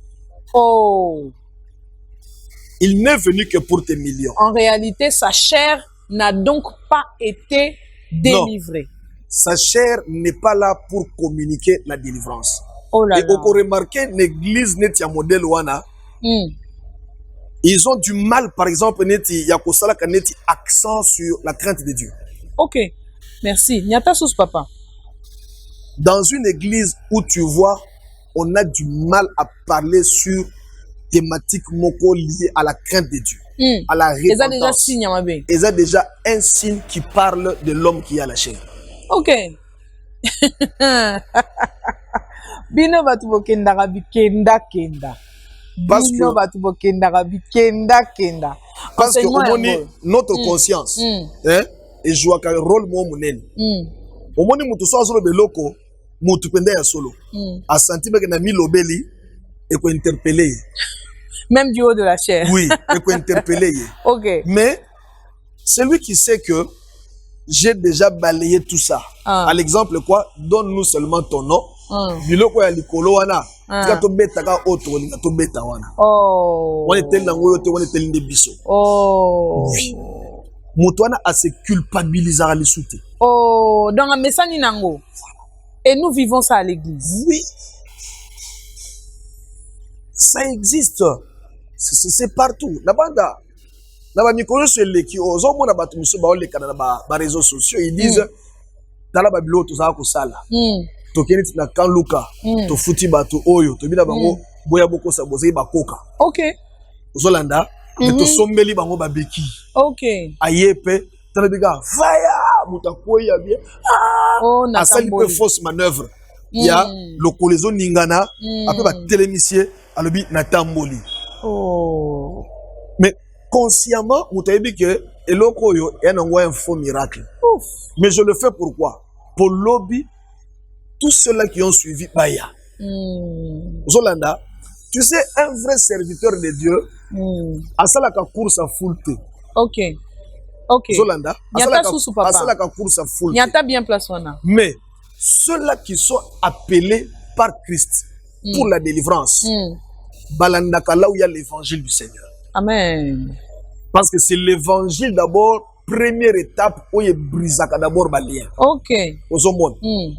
Il n'est venu que pour tes millions. En réalité, sa chair n'a donc pas été délivrée. Non. Sa chair n'est pas là pour communiquer la délivrance. Et on remarque l'église n'est pas modèle wana. Ils ont du mal, par exemple, il y a accent sur la crainte de Dieu. Ok, merci. Nyata sous papa. Dans une église où tu vois, on a du mal à parler sur thématiques moko liées à la crainte de Dieu, à la repentance. Ils ont déjà un signe qui parle de l'homme qui a la chair. Ok. Bino batu bokenda bikenda kenda. Parce que notre conscience et joue un rôle monene. Omoni mutu so azolo beloko mutu pende ya solo. A senti que na mi lobeli et ko interpeller. Même du haut de la chair. Oui, et ko interpeller. Ok. Mais celui qui sait que j'ai déjà balayé tout ça. À l'exemple quoi, donne-nous seulement ton nom. Biloko ya likolo wana. Tika to beta ka oto linga to beta wana. Wana tel nango yote wana tel nde biso. Oui. Mutu wana a se culpabiliser à l'isouté. Dans un message nango. Et nous vivons ça à l'église. Oui. Ça existe. C'est partout. La banda. La banda mikolo sur les qui ozo mona batu miso ba ole kana ba réseaux sociaux ils disent dans la babilo to za ko sala. Tokeni na kan luka to futi bato oyo to bina bango boya boko sa bozei bakoka. OK. Zolanda to sombeli bango babeki. OK. Ayepe tanabiga fire mutakoya bien. A sali peu fausse manœuvre. Ya lokolezo ningana après ba télémicier alobi na tamboli. Mais consciemment mutayebi que eloko yo enongo un faux miracle. Mais je le fais pourquoi? Pour lobby tous ceux-là qui ont suivi Baya. Zolanda, tu sais, un vrai serviteur de Dieu, a ça la course à foulte. Ok. Ok. Zolanda, a ça la course à foulte. Nyata bien place wana. Mais ceux-là qui sont appelés par Christ pour la délivrance, balandaka là où il y a l'évangile du Seigneur. Amen. Parce que c'est l'évangile d'abord. Première étape, où il brise d'abord balien. Ok.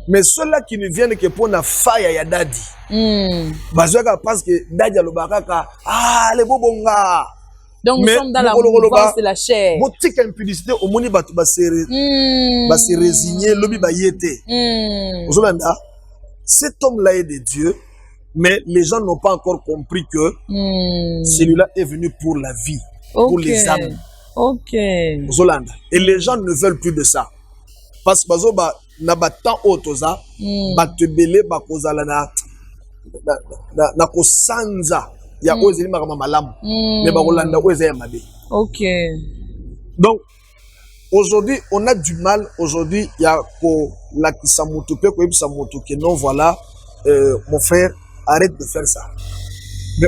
Mais ceux-là qui ne viennent que pour la faille à Dadi. Parce que Dadi a le baraka. Les bobonga. Donc nous sommes dans la mouvance de la chair. Botique impudicité au moni batu ba se résigner lobi ba yete. Cet homme-là est de Dieu, mais les gens n'ont pas encore compris que celui-là est venu pour la vie, pour les âmes. Ok. Zolanda. Et les gens ne veulent plus de ça. Parce que na batan otoza, batebele bakozala na kosanza ya ozeli makama malamu. Mais bakolanda oze ya mabe. Ok. Donc aujourd'hui, on a du mal. Aujourd'hui, il y a la kisamutu pe ko ibisamutu que non voilà, mon frère, arrête de faire ça. Mais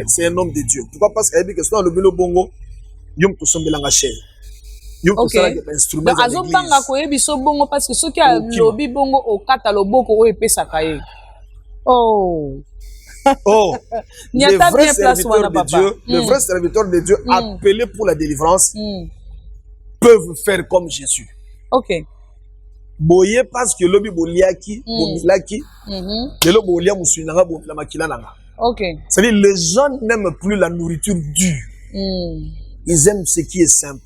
c'est un homme de Dieu. Pourquoi? Parce qu'il dit que dans le bilo bongo, yom to sombelanga chair. Yom to sala que instrument dans l'église. Azobanga ko yebiso bongo parce que ceux qui a lobi bongo au kata loboko o epesa kaye. Oh. Le vrai serviteur de Dieu, le vrai serviteur de Dieu appelé pour la délivrance peuvent faire comme Jésus. OK. Boye parce que lobi boliaki, bomilaki, de lo bolia musuinanga bomila makila nanga. OK. C'est-à-dire les gens n'aiment plus la nourriture dure. Ils aiment ce qui est simple.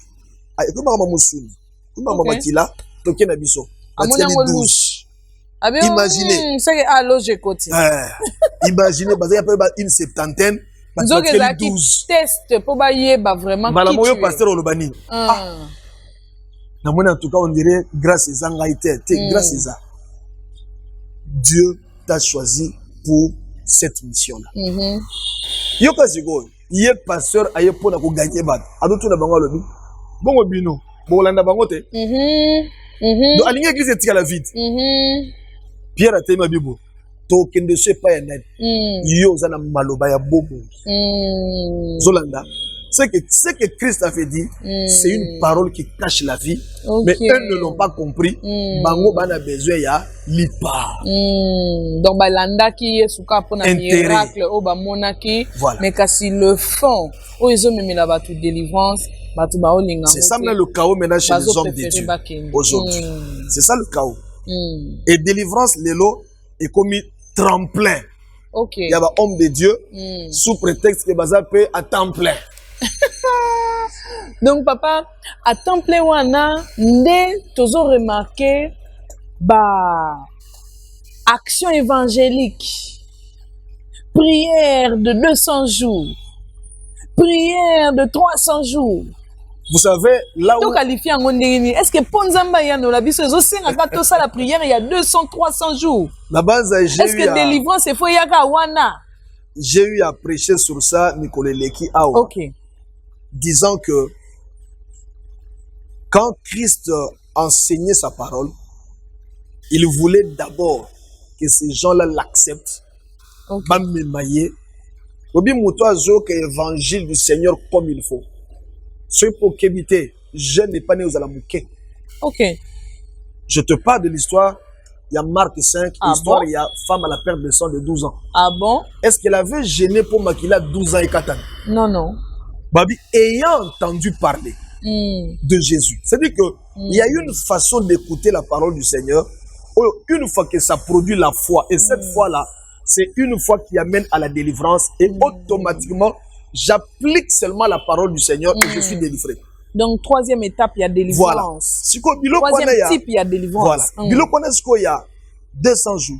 Ah, et comment musuni? Comment makila toke na biso. Douche. Imaginez. C'est logique côté. Imaginez parce qu'il y a une septantaine, parce que 12 test pour ba yeba vraiment. Malamoyo pasteur olobani. En tout cas, on dirait grâce à grâce à ça. Dieu t'a choisi pour cette mission-là. Yoka zigo, il est pasteur aye pour gagner bad. Adotu na bango lobi. Bongo bino, bolanda bango te. Donc alinga église tika la vide. Pierre a téma bibo. token de ce pas net yo zana maloba ya bobo zolanda ce que Christ avait dit c'est une parole qui cache la vie mais eux ne l'ont pas compris bango bana besoin ya lipa donc balanda ki yesuka pona miracle o ba monaki mais kasi le fond o ezo memela ba tout délivrance ba tout ba olinga c'est ça même le chaos maintenant chez les hommes de Dieu aujourd'hui c'est ça le chaos et délivrance lelo est comme tremplin il y a ba homme de Dieu sous prétexte que baza peut à temps plein. Donc papa à temps plein wana nde tozo remarqué ba action évangélique prière de 200 jours prière de 300 jours. Vous savez là où est-ce que Ponzamba ya no la biso zo senga ka to ça la prière il y a 200 300 jours. La base est-ce que délivrance il faut yaka wana. J'ai eu à prêcher sur ça Nicolas Leki Awa. OK. Disant que quand Christ enseignait sa parole, il voulait d'abord que ces gens-là l'acceptent. L'évangile du Seigneur comme il faut. Ce pour qu'éviter, je n'ai pas né aux alamouquets. OK. Je te parle de l'histoire. Il y a Marc 5, histoire, il y a femme à la perte de sang de 12 ans. Ah bon? Est-ce qu'elle avait gêné pour Makila 12 ans et 4 ans? Non, non. Babi, ayant entendu parler de Jésus, c'est-à-dire qu'il y a une façon d'écouter la parole du Seigneur, une fois que ça produit la foi, et cette foi-là, c'est une foi qui amène à la délivrance, et automatiquement, j'applique seulement la parole du Seigneur et je suis délivré. Donc, troisième étape, il y a délivrance. Voilà. Troisième type, il y a délivrance. Voilà. Bilo connaît ce qu'il y a 200 jours,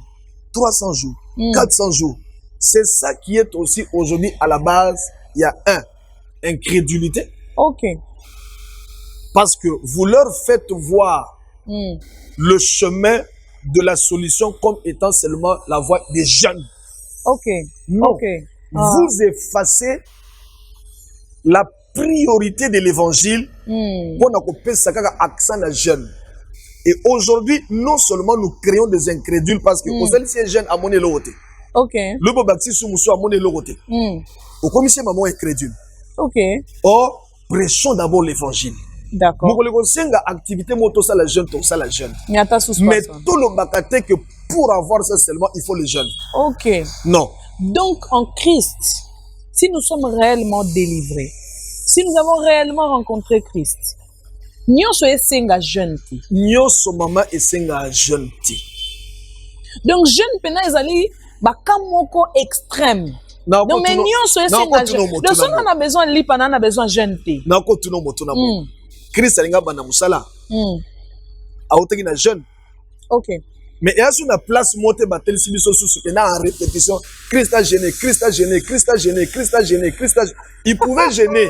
300 jours, 400 jours. C'est ça qui est aussi aujourd'hui à la base. Il y a incrédulité. OK. Parce que vous leur faites voir le chemin de la solution comme étant seulement la voie des jeunes. OK. Non. OK. Vous effacez la priorité de l'évangile pour nous accent à jeunes. Et aujourd'hui, non seulement nous créons des incrédules parce que aux ces jeunes à mon éloigné. OK. Le bobati sous moussou à mon éloigné. Au commissaire maman incrédule. OK. Or, prêchons d'abord l'évangile. D'accord. Nous avons activité moto ça la jeune, tout ça la jeune. Mais tout le bataté que pour avoir ça seulement, il faut les jeunes. OK. Non. Donc, en Christ, si nous sommes réellement délivrés, si nous avons réellement rencontré Christ, nyonso esenga jeune ti. Nyonso mama esenga jeune ti. Donc jeune pena ezali bakamoko extrême. Donc mais nyonso esenga jeune. Donc si on a besoin de lipa, on a besoin de jeune ti. Na ko tuno moto na mo. Christ alinga bana musala. Aoteki na jeune. OK. Mais il y a une place montée batel si biso sous en répétition. Christ a gêné, Christ a gêné, Christ a gêné, Christ a gêné, Christ a gêné. Il pouvait gêner.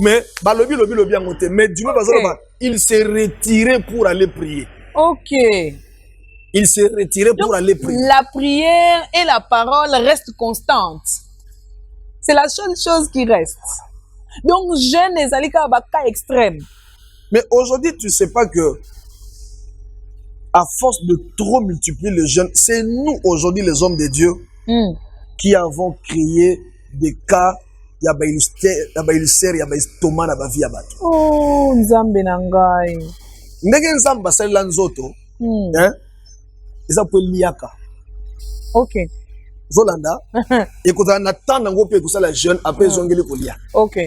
Mais lobi bien monté. Mais du moins, il s'est retiré pour aller prier. OK. Il s'est retiré pour aller prier. La prière et la parole restent constantes. C'est la seule chose qui reste. Donc, jeune et zalika baka extrême. Mais aujourd'hui, tu ne sais pas que à force de trop multiplier les jeunes, c'est nous aujourd'hui les hommes de Dieu qui avons créé des cas. Il y a des illustrations, il y a des estomacs dans la vie. Oh, Nzambe nangai. Ndenge Nzamba sala nzoto, ils liaka. OK. Zolanda, et quand on attend nango pe kusala jeune après zongeli kolia. OK.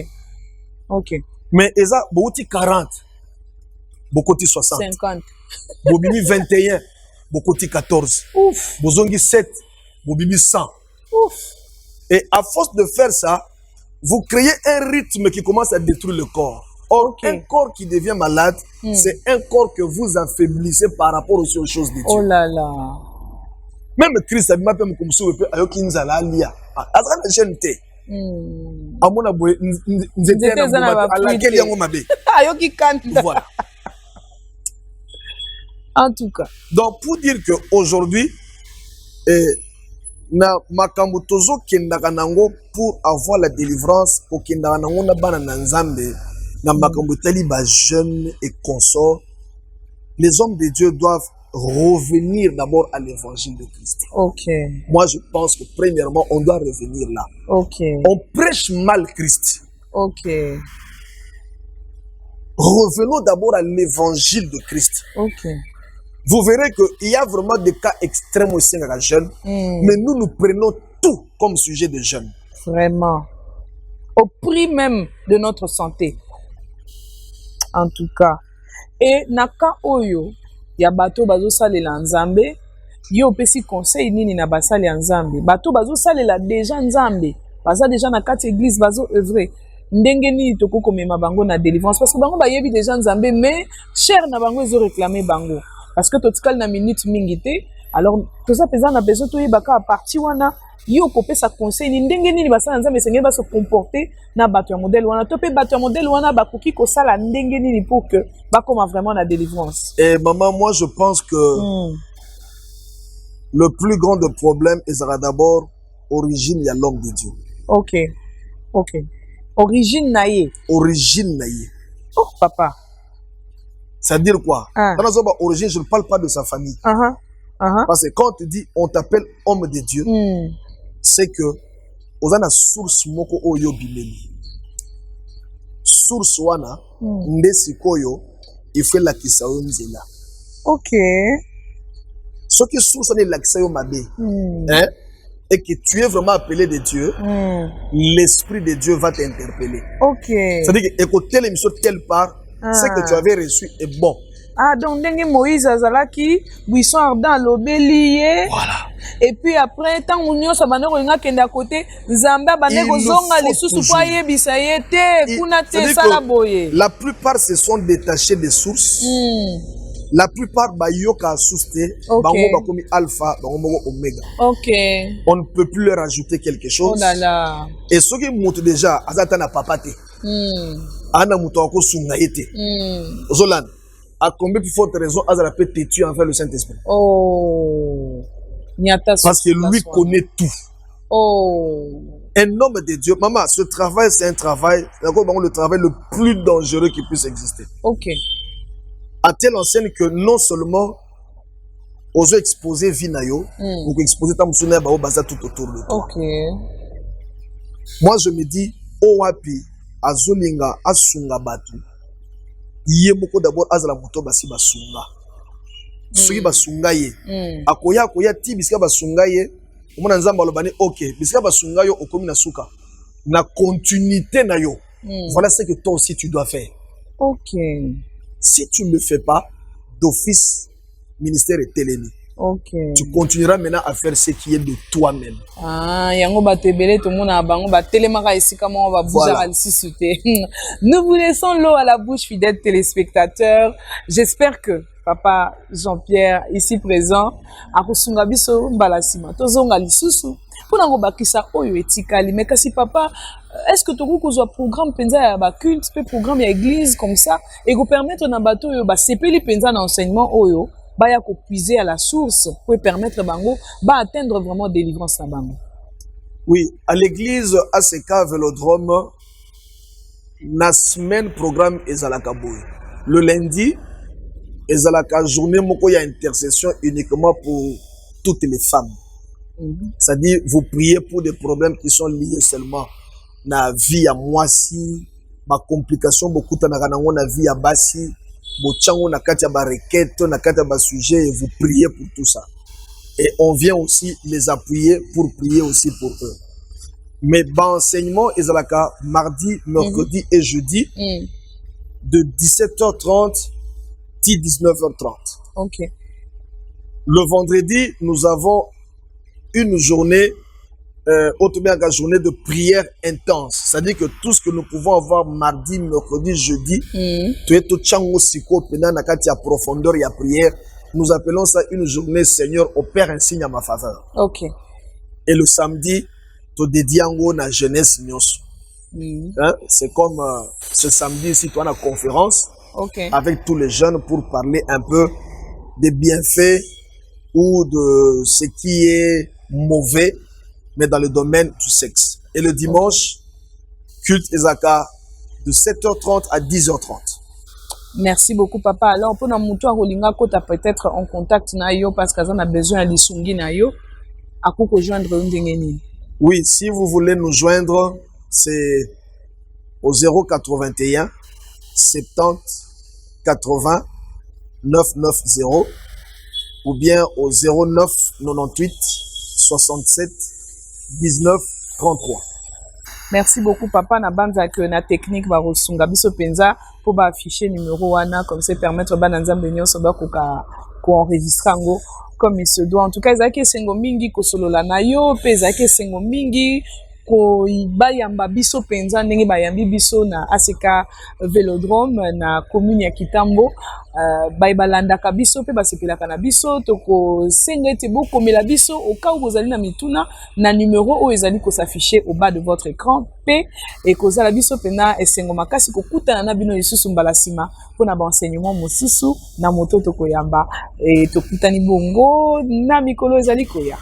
OK. Mais eza bouti 40. Bokoti 60. 50. Bobimi 21. Bokoti 14. Ouf. Bozongi 7. Bobimi 100. Ouf. Et à force de faire ça, vous créez un rythme qui commence à détruire le corps. Or, un corps qui devient malade, c'est un corps que vous affaiblissez par rapport aux choses de Dieu. Oh là là. Même Christ a dit, comme ça, ayoki nzala lia. Azana gente. Amona boye, nzete na alakeli yango mabe. Ayoki kanta. Voilà. En tout cas. Donc, pour dire qu'aujourd'hui, na makambo tozo kendaka nango pour avoir la délivrance, pour kendaka nango na bana na nzambe, na makambo tali ba jeunes et consorts, les hommes de Dieu doivent revenir d'abord à l'évangile de Christ. Ok. Moi, je pense que premièrement, on doit revenir là. Ok. On prêche mal Christ. Ok. Revenons d'abord à l'évangile de Christ. Ok. Vous verrez qu'il y a vraiment des cas extrêmes aussi à la jeune, mais nous prenons tout comme sujet de jeûne. Vraiment. Au prix même de notre santé. En tout cas. Et naka oyo, ya bato bazo salela nzambe, yo pesi conseil nini na basali nzambe. Bato bazo salela déjà nzambe. Baza déjà na kati église bazo œuvrer. Ndenge nini toko komema bango na délivrance parce que bango ba yebi déjà nzambe mais cher na bango ezo réclamer bango. Parce que totikali na minute mingi te, alors toza peza na besoin toyebaka a partir wana yo kopesa conseil ni ndenge nini basala nzambe esengeli baso comporter na bato ya modèle wana to pe bato ya modèle wana bakoki kosala ndenge nini pour que bakoma vraiment na délivrance. Et maman, moi je pense que le plus grand de problème est d'abord origine ya l'homme de Dieu. Ok. Ok. Origine naïe. Origine naïe. Oh papa. C'est-à-dire quoi? Dans origine, je ne parle pas de sa famille. Parce que quand on te dit, on t'appelle homme de Dieu, c'est que on a une source moko oyo bimeli. Source wana, ndesi koyo, il fait la kisayo nzela. Ok. Ce qui source wana la kisayo mabe, hein, et que tu es vraiment appelé de Dieu, l'Esprit de Dieu va t'interpeller. Ok. C'est-à-dire que écouter l'émission de telle part, ce que tu avais reçu est bon. Ah, donc, Moïse Azalaki, buisson ardent, l'obélier. Voilà. Et puis après, tant qu'on y a, ça va nous regarder qui est à côté. Zamba, banego zonga, les sous-soupaye, bisayete, kunate, salaboye. La plupart se sont détachés des sources. La plupart, bayoka sousté, bango bakomi alpha, bango oméga. Ok. On ne peut plus leur ajouter quelque chose. Oh là là. Et ce qui monte déjà, azata na papate. Ana muto ako sungaete. Zolan. À combien plus forte raison Azara peut têtu envers le Saint-Esprit? Oh. Parce que lui connaît tout. Oh. Un homme de Dieu, maman, ce travail, c'est un travail, le travail le plus dangereux qui puisse exister. Ok. À telle enseigne que non seulement aux exposer Vinayo, ou exposer Tamsouna Bao Baza tout autour de toi. Ok. Moi, je me dis, Owapi, Azoninga, Asunga Batu. Yemoko d'abord azala moto basi basunga. Soki basunga ye. Akoya ti bisika basunga ye. Omona nzamba lobani OK. Bisika basunga yo okomi na suka. Na continuité na yo. Voilà ce que toi aussi tu dois faire. OK. Si tu ne le fais pas, d'office ministère est télémi. Ok. Tu continueras maintenant à faire ce qui est de toi-même. Ah, yango batebele tout monde a bango batelemaka esika mo ba bouger al sisute. Nous vous laissons l'eau à la bouche, fidèles téléspectateurs. J'espère que papa Jean-Pierre ici présent a kusunga biso mbalasima tozonga lisusu pour nango bakisa oyo etikali. Mais kasi papa, est-ce que tu as un programme penza ya ba culte, pe programme ya église comme ça et go permettre na bato yo ba sepeli penza na enseignement oyo baya ko puiser à la source pour permettre bango ba atteindre vraiment délivrance na bango? Oui, à l'église ACK Vélodrome na semaine programme ezalaka boy. Le lundi ezalaka journée moko ya intercession uniquement pour toutes les femmes. C'est-à-dire vous priez pour des problèmes qui sont liés seulement na vie à moisi, ma complication beaucoup na kanango na vie à basi. Bochango na kati ya ba requête na kati ya ba sujet et vous priez pour tout ça. Et on vient aussi les appuyer pour prier aussi pour eux. Mais enseignement ezalaka mardi, mercredi et jeudi de 17h30 à 19h30. OK. Le vendredi, nous avons une journée une journée de prière intense. C'est-à-dire que tout ce que nous pouvons avoir mardi, mercredi, jeudi, tu es tout chango siko pendant na kati ya profondeur ya prière. Nous appelons ça une journée Seigneur, opère un signe à ma faveur. OK. Et le samedi, tu dédié en na jeunesse nyonso. Hein? C'est comme ce samedi ici, tu as une conférence avec tous les jeunes pour parler un peu des bienfaits ou de ce qui est mauvais, mais dans le domaine du sexe. Et le dimanche, culte Ezaka de 7h30 à 10h30. Merci beaucoup papa. Alors pour na mutu akolinga kota peut-être en contact na yo parce que on a besoin de lisungi na yo akoko joindre ndengeni. Oui, si vous voulez nous joindre, c'est au 081 70 80 990 ou bien au 09 98 67 19 33. Merci beaucoup papa na banza que na technique ba rosunga biso penza pour ba afficher numéro wana comme ça permettre ba nzambe nyonso ba ko enregistrer ngo comme il se doit. En tout cas ezaki sengo mingi ko solola na yo pe ezaki sengo mingi ko bayamba biso penza ndenge bayambi biso na ACK Vélodrome na commune ya Kitambo. Balandaka biso pe basepelaka na biso toko senga ete bokomela biso au cas où bozali na mituna na numéro oyo ezali ko s'afficher au bas de votre écran pe et kozala biso pena esengo makasi kokutana na bino lisusu mbala sima pona ba enseignement mosusu na moto tokoyamba e tokutani bongo na mikolo ezali koya.